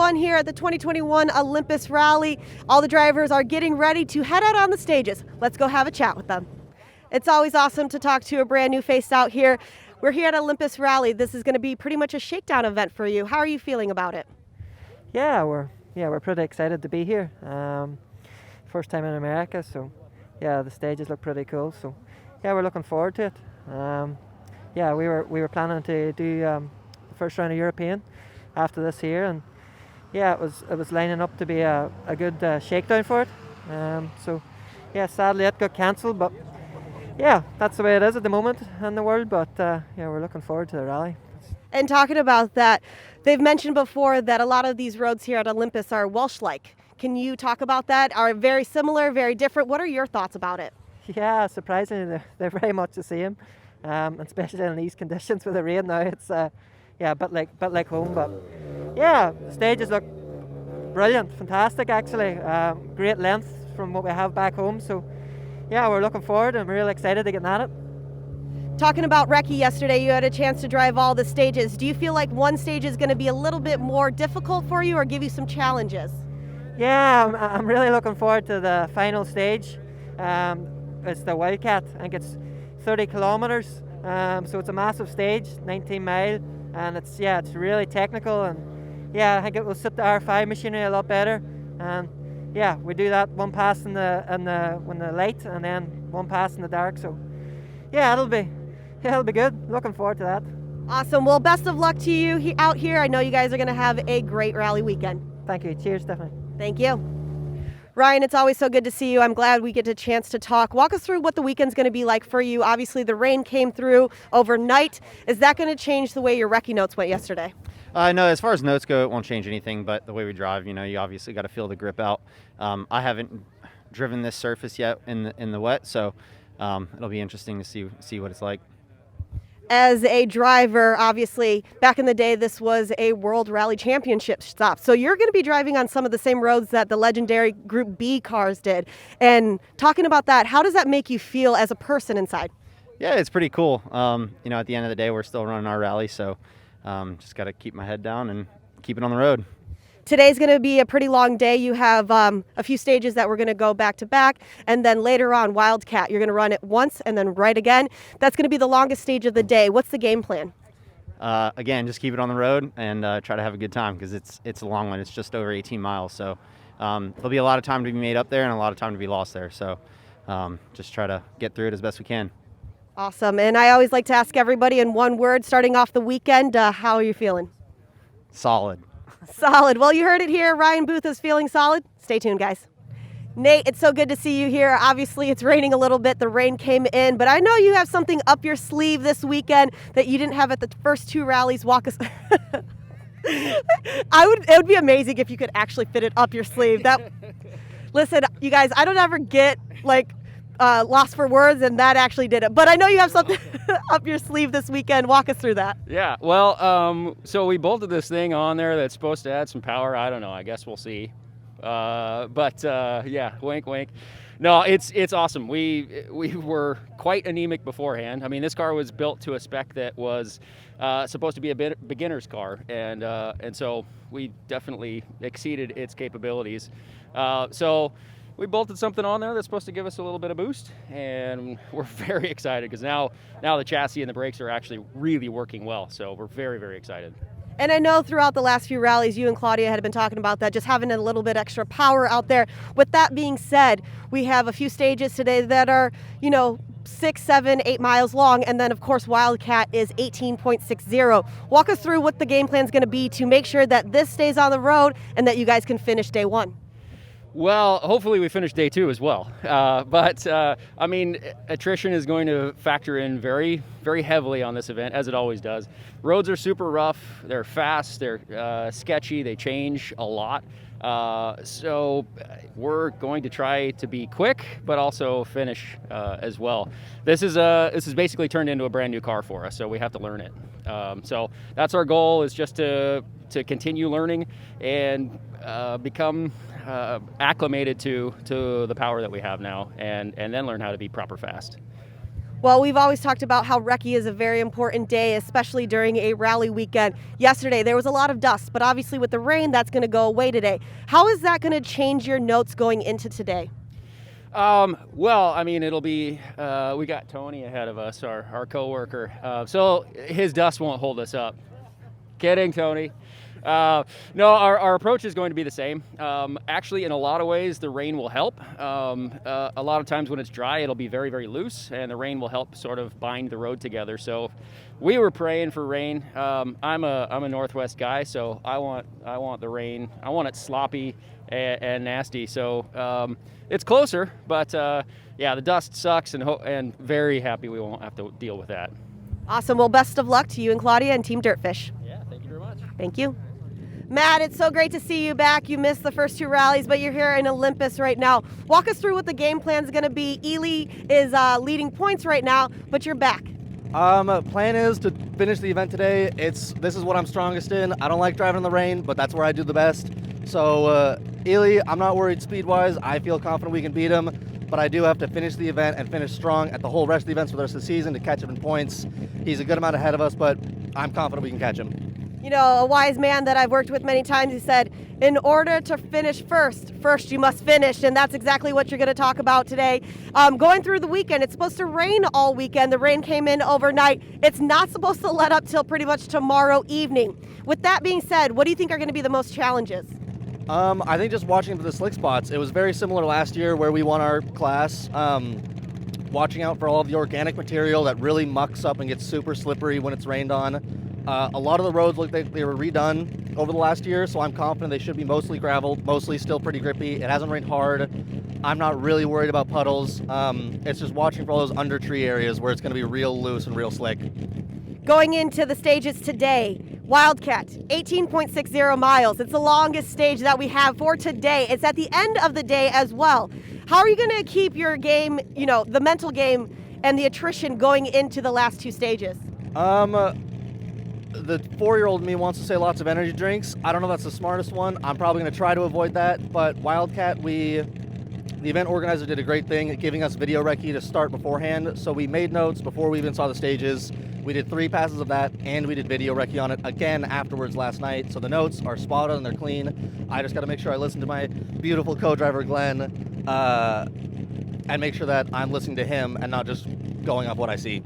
fun here at the 2021 Olympus Rally. All the drivers are getting ready to head out on the stages. Let's go have a chat with them. It's always awesome to talk to a brand new face out here. We're here at Olympus Rally. This is going to be pretty much a shakedown event for you. How are you feeling about it? Yeah, we're pretty excited to be here. First time in America, so yeah, the stages look pretty cool. So yeah, we're looking forward to it. Yeah, we were planning to do the first round of European after this here, and yeah, it was lining up to be a good shakedown for it. So yeah, sadly it got cancelled, but yeah, that's the way it is at the moment in the world. But yeah, we're looking forward to the rally. And talking about that, they've mentioned before that a lot of these roads here at Olympus are Welsh-like. Can you talk about that? Are very similar, very different? What are your thoughts about it? Yeah, surprisingly, they're very much the same, especially in these conditions with the rain now. It's yeah, a bit like home, but yeah, the stages look brilliant, fantastic actually. Great length from what we have back home. So yeah, we're looking forward and we're really excited to get at it. Talking about Recce yesterday, you had a chance to drive all the stages. Do you feel like one stage is going to be a little bit more difficult for you or give you some challenges? Yeah, I'm really looking forward to the final stage. It's the Wildcat. I think it's 30 kilometers. So it's a massive stage, 19 mile, and it's really technical, and yeah, I think it will suit the R5 machinery a lot better. And yeah, we do that one pass in the light, and then one pass in the dark. So yeah, it'll be good. Looking forward to that. Awesome. Well, best of luck to you out here. I know you guys are going to have a great rally weekend. Thank you. Cheers, Tiffany. Thank you. Ryan, it's always so good to see you. I'm glad we get a chance to talk. Walk us through what the weekend's going to be like for you. Obviously, the rain came through overnight. Is that going to change the way your recce notes went yesterday? No, as far as notes go, it won't change anything, but the way we drive, you obviously got to feel the grip out. I haven't driven this surface yet in the wet, so it'll be interesting to see what it's like. As a driver, obviously, back in the day, this was a World Rally Championship stop. So you're going to be driving on some of the same roads that the legendary Group B cars did. And talking about that, how does that make you feel as a person inside? Yeah, it's pretty cool. At the end of the day, we're still running our rally, so just got to keep my head down and keep it on the road. Today's going to be a pretty long day. You have a few stages that we're going to go back to back, and then later on, Wildcat, you're going to run it once and then right again. That's going to be the longest stage of the day. What's the game plan? Again, just keep it on the road and try to have a good time, because it's a long one. It's just over 18 miles, so there'll be a lot of time to be made up there and a lot of time to be lost there. So just try to get through it as best we can. Awesome. And I always like to ask everybody in one word, starting off the weekend, how are you feeling? Solid. Solid. Well, you heard it here. Ryan Booth is feeling solid. Stay tuned, guys. Nate, it's so good to see you here. Obviously, it's raining a little bit. The rain came in, but I know you have something up your sleeve this weekend that you didn't have at the first two rallies. Walk us. It would be amazing if you could actually fit it up your sleeve. Listen, you guys, I don't ever get lost for words, and that actually did it. But I know you have something up your sleeve this weekend. Walk us through that. Yeah, well, so we bolted this thing on there that's supposed to add some power. I don't know. I guess we'll see. Yeah, wink, wink. No, it's awesome. We were quite anemic beforehand. I mean, this car was built to a spec that was supposed to be a beginner's car, and so we definitely exceeded its capabilities. So we bolted something on there that's supposed to give us a little bit of boost, and we're very excited because now the chassis and the brakes are actually really working well. So we're very, very excited. And I know throughout the last few rallies, you and Claudia had been talking about that, just having a little bit extra power out there. With that being said, we have a few stages today that are, 6, 7, 8 miles long. And then, of course, Wildcat is 18.60. Walk us through what the game plan is going to be to make sure that this stays on the road and that you guys can finish day one. Well, hopefully we finish day two as well. But I mean, attrition is going to factor in very, very heavily on this event, as it always does. Roads are super rough. They're fast. They're sketchy. They change a lot. So we're going to try to be quick, but also finish as well. This is basically turned into a brand new car for us, so we have to learn it. So that's our goal, is just to continue learning and become acclimated to the power that we have now, and then learn how to be proper fast. Well, we've always talked about how recce is a very important day, especially during a rally weekend. Yesterday, there was a lot of dust, but obviously with the rain, that's going to go away today. How is that going to change your notes going into today? Well, I mean, it'll be, we got Tony ahead of us, our coworker. So his dust won't hold us up. Kidding, Tony. No, our approach is going to be the same. Actually, in a lot of ways, the rain will help. A lot of times when it's dry, it'll be very, very loose, and the rain will help sort of bind the road together. So we were praying for rain. I'm a Northwest guy, so I want the rain. I want it sloppy and nasty. So it's closer, but yeah, the dust sucks, and very happy we won't have to deal with that. Awesome. Well, best of luck to you and Claudia and Team DirtFish. Yeah, thank you very much. Thank you. Matt, it's so great to see you back. You missed the first 2 rallies, but you're here in Olympus right now. Walk us through what the game plan is going to be. Ely is leading points right now, but you're back. Plan is to finish the event today. This is what I'm strongest in. I don't like driving in the rain, but that's where I do the best. So Ely, I'm not worried speed-wise. I feel confident we can beat him, but I do have to finish the event and finish strong at the whole rest of the events for the rest of the season to catch up in points. He's a good amount ahead of us, but I'm confident we can catch him. You know, a wise man that I've worked with many times, he said, in order to finish first you must finish, and that's exactly what you're going to talk about today. Going through the weekend, it's supposed to rain all weekend. The rain came in overnight. It's not supposed to let up till pretty much tomorrow evening. With that being said, what do you think are going to be the most challenges? I think just watching for the slick spots. It was very similar last year where we won our class. Watching out for all of the organic material that really mucks up and gets super slippery when it's rained on. A lot of the roads look like they were redone over the last year, so I'm confident they should be mostly gravel, mostly still pretty grippy. It hasn't rained hard. I'm not really worried about puddles. It's just watching for all those under tree areas where it's going to be real loose and real slick. Going into the stages today, Wildcat, 18.60 miles. It's the longest stage that we have for today. It's at the end of the day as well. How are you going to keep your game, you know, the mental game and the attrition going into the last 2 stages? The 4-year-old me wants to say lots of energy drinks. I don't know if that's the smartest one. I'm probably going to try to avoid that, but Wildcat, the event organizer did a great thing at giving us video recce to start beforehand, so we made notes before we even saw the stages. We did 3 passes of that, and we did video recce on it again afterwards last night, so the notes are spot on and they're clean. I just got to make sure I listen to my beautiful co-driver Glenn and make sure that I'm listening to him and not just going off what I see.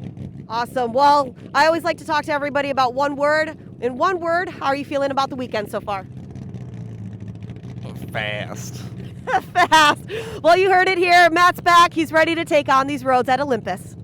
Awesome. Well, I always like to talk to everybody about one word. In one word, how are you feeling about the weekend so far? Fast. Fast. Well, you heard it here. Matt's back. He's ready to take on these roads at Olympus.